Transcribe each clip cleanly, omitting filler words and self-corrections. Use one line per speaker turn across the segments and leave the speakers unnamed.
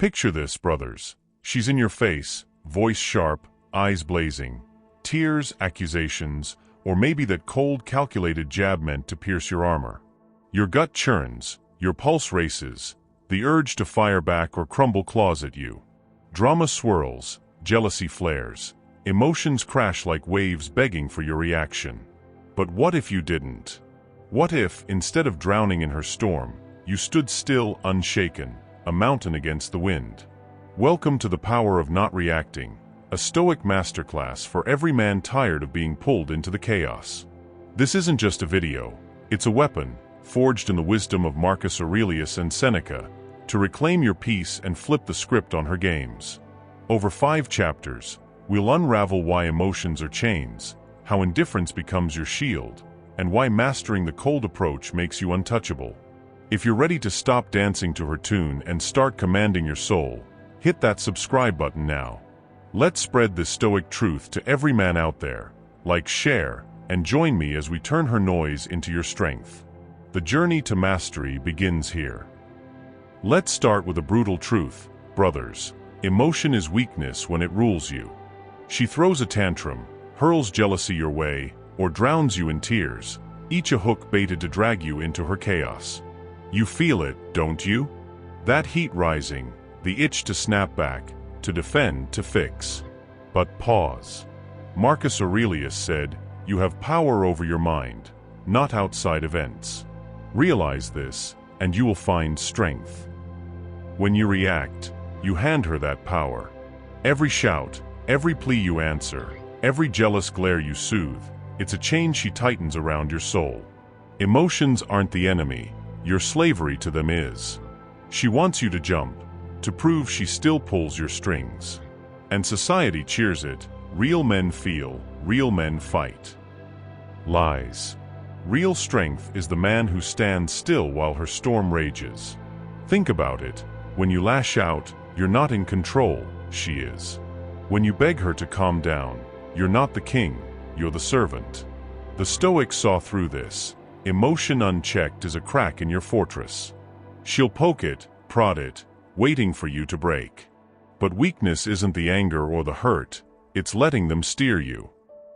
Picture this, brothers. She's in your face, voice sharp, eyes blazing. Tears, accusations, or maybe that cold, calculated jab meant to pierce your armor. Your gut churns, your pulse races, the urge to fire back or crumble claws at you. Drama swirls, jealousy flares, emotions crash like waves begging for your reaction. But what if you didn't? What if, instead of drowning in her storm, you stood still, unshaken, a mountain against the wind? Welcome to the power of not reacting, a Stoic masterclass for every man tired of being pulled into the chaos. This isn't just a video, it's a weapon, forged in the wisdom of Marcus Aurelius and Seneca, to reclaim your peace and flip the script on her games. Over 5 chapters, we'll unravel why emotions are chains, how indifference becomes your shield, and why mastering the cold approach makes you untouchable. If you're ready to stop dancing to her tune and start commanding your soul, hit that subscribe button now. Let's spread this Stoic truth to every man out there. Like, share, and join me as we turn her noise into your strength. The journey to mastery begins here. Let's start with a brutal truth, brothers. Emotion is weakness when it rules you. She throws a tantrum, hurls jealousy your way, or drowns you in tears, each a hook baited to drag you into her chaos. You feel it, don't you? That heat rising, the itch to snap back, to defend, to fix. But pause. Marcus Aurelius said, "You have power over your mind, not outside events." Realize this, and you will find strength. When you react, you hand her that power. Every shout, every plea you answer, every jealous glare you soothe, it's a chain she tightens around your soul. Emotions aren't the enemy, your slavery to them is. She wants you to jump, to prove she still pulls your strings. And society cheers it. Real men feel, real men fight. Lies. Real strength is the man who stands still while her storm rages. Think about it. When you lash out, you're not in control, she is. When you beg her to calm down, you're not the king, you're the servant. The Stoics saw through this. Emotion unchecked is a crack in your fortress. She'll poke it, prod it, waiting for you to break. But weakness isn't the anger or the hurt, it's letting them steer you.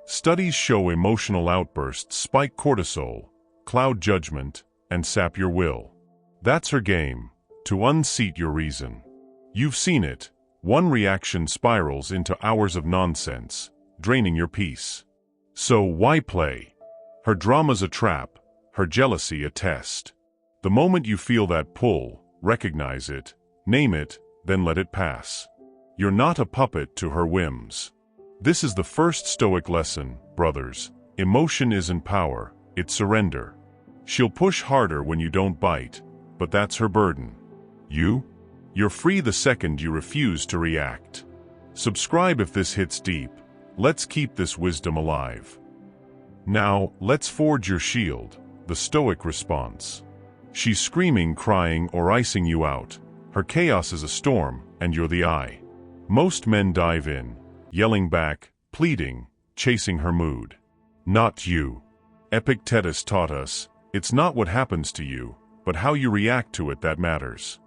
Studies show emotional outbursts spike cortisol, cloud judgment, and sap your will. That's her game, to unseat your reason. You've seen it. One reaction spirals into hours of nonsense, draining your peace. So why play? Her drama's a trap, her jealousy a test. The moment you feel that pull, recognize it, name it, then let it pass. You're not a puppet to her whims. This is the first Stoic lesson, brothers. Emotion isn't power, it's surrender. She'll push harder when you don't bite, but that's her burden. You're free the second you refuse to react. Subscribe if this hits deep. Let's keep this wisdom alive. Now, let's forge your shield, the Stoic response. She's screaming, crying, or icing you out. Her chaos is a storm, and you're the eye. Most men dive in, yelling back, pleading, chasing her mood. Not you. Epictetus taught us, it's not what happens to you, but how you react to it that matters.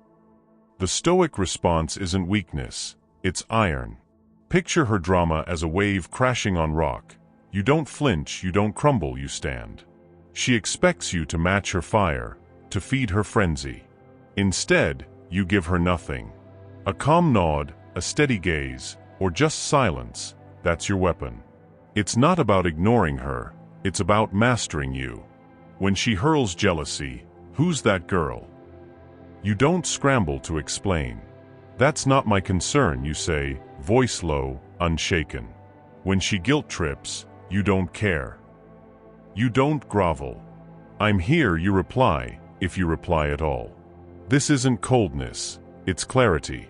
The Stoic response isn't weakness, it's iron. Picture her drama as a wave crashing on rock. You don't flinch, you don't crumble, you stand. She expects you to match her fire, to feed her frenzy. Instead, you give her nothing. A calm nod, a steady gaze, or just silence, that's your weapon. It's not about ignoring her, it's about mastering you. When she hurls jealousy, who's that girl? You don't scramble to explain. That's not my concern, you say, voice low, unshaken. When she guilt trips, you don't care. You don't grovel. I'm here, you reply, if you reply at all. This isn't coldness, it's clarity.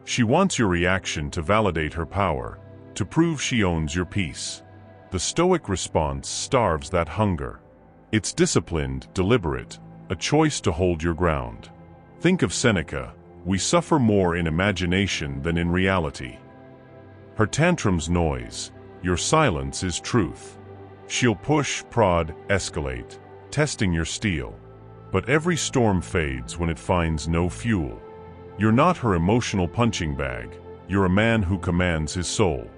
She wants your reaction to validate her power, to prove she owns your peace. The Stoic response starves that hunger. It's disciplined, deliberate, a choice to hold your ground. Think of Seneca, we suffer more in imagination than in reality. Her tantrums noise, your silence is truth. She'll push, prod, escalate, testing your steel. But every storm fades when it finds no fuel. You're not her emotional punching bag. You're a man who commands his soul.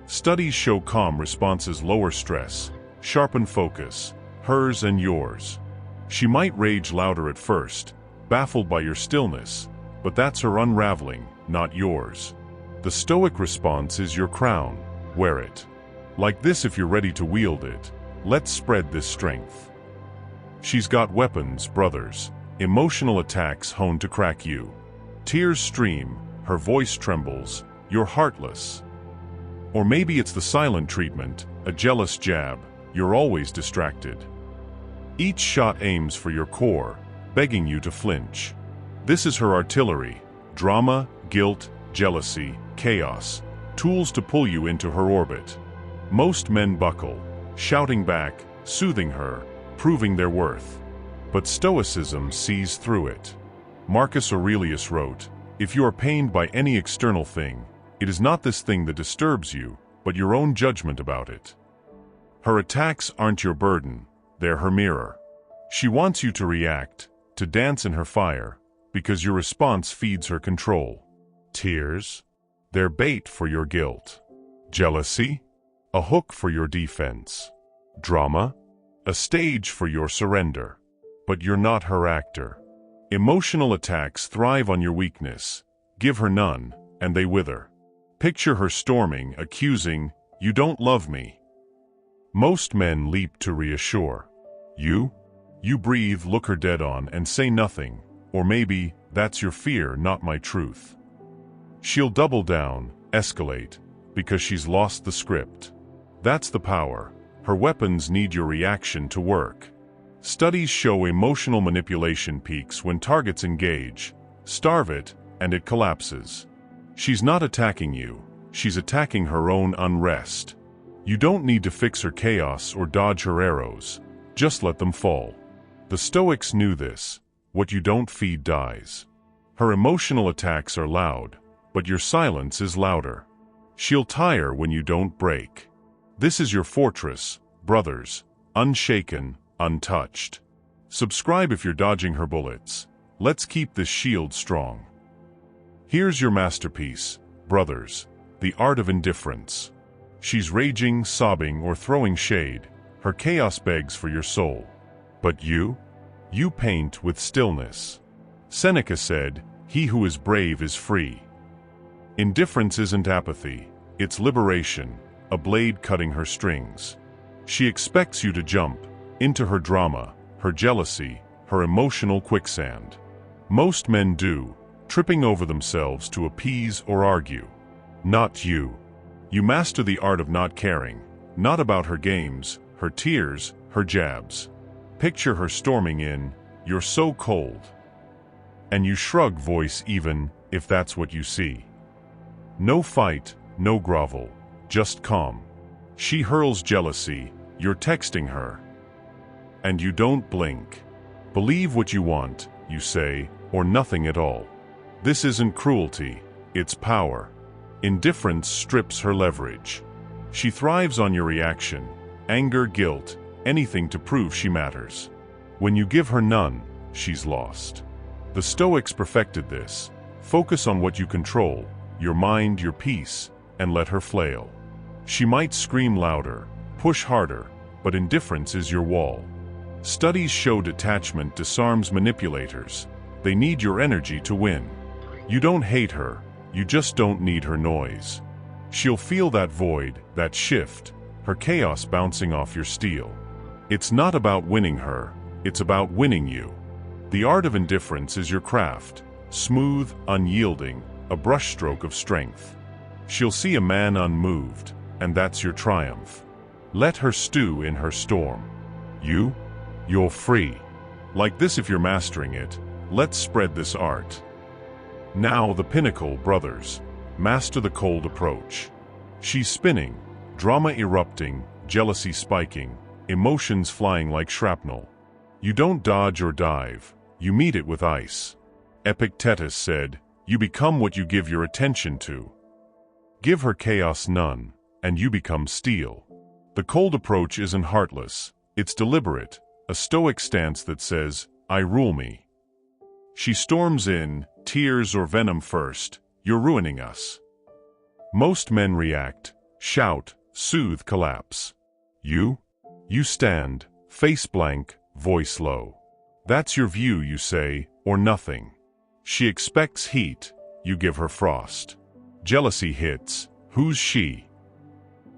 Studies show calm responses lower stress, sharpen focus, hers and yours. She might rage louder at first, baffled by your stillness, but that's her unraveling, not yours. The Stoic response is your crown. Wear it. Like this if you're ready to wield it. Let's spread this strength. She's got weapons, brothers. Emotional attacks honed to crack you. Tears stream, her voice trembles, you're heartless. Or maybe it's the silent treatment, a jealous jab, you're always distracted. Each shot aims for your core, begging you to flinch. This is her artillery: drama, guilt, jealousy, chaos, tools to pull you into her orbit. Most men buckle, shouting back, soothing her, proving their worth. But Stoicism sees through it. Marcus Aurelius wrote, "If you are pained by any external thing, it is not this thing that disturbs you, but your own judgment about it." Her attacks aren't your burden, they're her mirror. She wants you to react, to dance in her fire, because your response feeds her control. Tears? They're bait for your guilt. Jealousy? A hook for your defense. Drama? A stage for your surrender. But you're not her actor. Emotional attacks thrive on your weakness. Give her none, and they wither. Picture her storming, accusing, "You don't love me." Most men leap to reassure. You? You breathe, look her dead on, and say nothing. Or maybe, "That's your fear, not my truth." She'll double down, escalate, because she's lost the script. That's the power. Her weapons need your reaction to work. Studies show emotional manipulation peaks when targets engage. Starve it, and it collapses. She's not attacking you. She's attacking her own unrest. You don't need to fix her chaos or dodge her arrows. Just let them fall. The Stoics knew this. What you don't feed dies. Her emotional attacks are loud, but your silence is louder. She'll tire when you don't break. This is your fortress, brothers, unshaken, untouched. Subscribe if you're dodging her bullets. Let's keep this shield strong. Here's your masterpiece, brothers, the art of indifference. She's raging, sobbing, or throwing shade. Her chaos begs for your soul. But you? You paint with stillness. Seneca said, "He who is brave is free." Indifference isn't apathy, it's liberation, a blade cutting her strings. She expects you to jump into her drama, her jealousy, her emotional quicksand. Most men do, tripping over themselves to appease or argue. Not you. You master the art of not caring, not about her games, her tears, her jabs. Picture her storming in, "You're so cold." And you shrug voice even if that's what you see. No fight, no grovel, just calm. She hurls jealousy, you're texting her. And you don't blink. Believe what you want, you say, or nothing at all. This isn't cruelty, it's power. Indifference strips her leverage. She thrives on your reaction, anger, guilt, anything to prove she matters. When you give her none, she's lost. The Stoics perfected this. Focus on what you control, your mind, your peace, and let her flail. She might scream louder, push harder, but indifference is your wall. Studies show detachment disarms manipulators. They need your energy to win. You don't hate her, you just don't need her noise. She'll feel that void, that shift, her chaos bouncing off your steel. It's not about winning her, it's about winning you. The art of indifference is your craft, smooth, unyielding, a brushstroke of strength. She'll see a man unmoved, and that's your triumph. Let her stew in her storm. You're free. Like this if you're mastering it, let's spread this art. Now the pinnacle, brothers. Master the cold approach. She's spinning, drama erupting, jealousy spiking, emotions flying like shrapnel. You don't dodge or dive, you meet it with ice. Epictetus said, "You become what you give your attention to." Give her chaos none, and you become steel. The cold approach isn't heartless, it's deliberate, a stoic stance that says, "I rule me." She storms in, tears or venom first, you're ruining us. Most men react, shout, soothe, collapse. You stand, face blank, voice low. That's your view, you say, or nothing. She expects heat, you give her frost. Jealousy hits, who's she?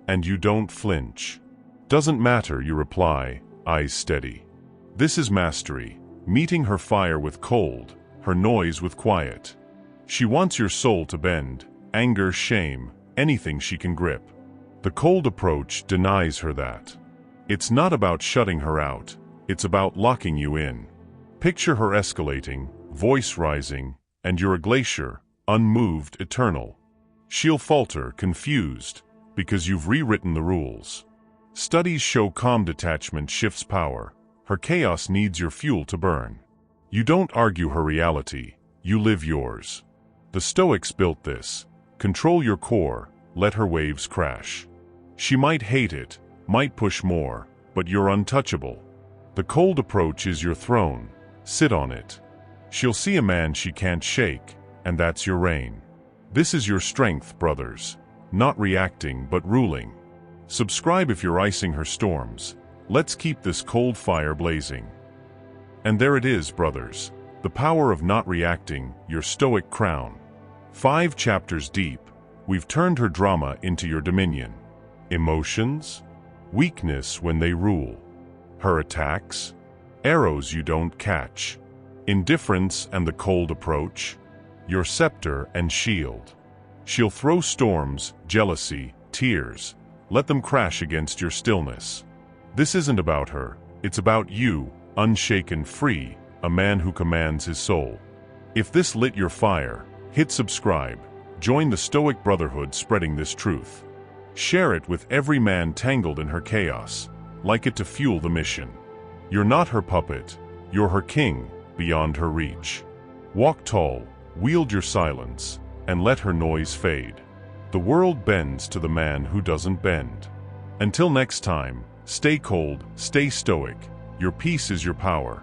And you don't flinch. Doesn't matter, you reply, eyes steady. This is mastery, meeting her fire with cold, her noise with quiet. She wants your soul to bend, anger, shame, anything she can grip. The cold approach denies her that. It's not about shutting her out, it's about locking you in. Picture her escalating, voice rising, and you're a glacier, unmoved, eternal. She'll falter, confused, because you've rewritten the rules. Studies show calm detachment shifts power. Her chaos needs your fuel to burn. You don't argue her reality, you live yours. The Stoics built this. Control your core, let her waves crash. She might hate it, might push more, but you're untouchable. The cold approach is your throne, sit on it. She'll see a man she can't shake, and that's your reign. This is your strength, brothers. Not reacting, but ruling. Subscribe if you're icing her storms. Let's keep this cold fire blazing. And there it is, brothers. The power of not reacting, your Stoic crown. 5 chapters deep, we've turned her drama into your dominion. Emotions? Weakness when they rule. Her attacks? Arrows you don't catch. Indifference and the cold approach? Your scepter and shield. She'll throw storms, jealousy, tears. Let them crash against your stillness. This isn't about her, it's about you, unshaken, free, a man who commands his soul. If this lit your fire, hit subscribe. Join the Stoic Brotherhood spreading this truth. Share it with every man tangled in her chaos. Like it to fuel the mission. You're not her puppet, you're her king, beyond her reach. Walk tall, wield your silence, and let her noise fade. The world bends to the man who doesn't bend. Until next time, stay cold, stay stoic. Your peace is your power.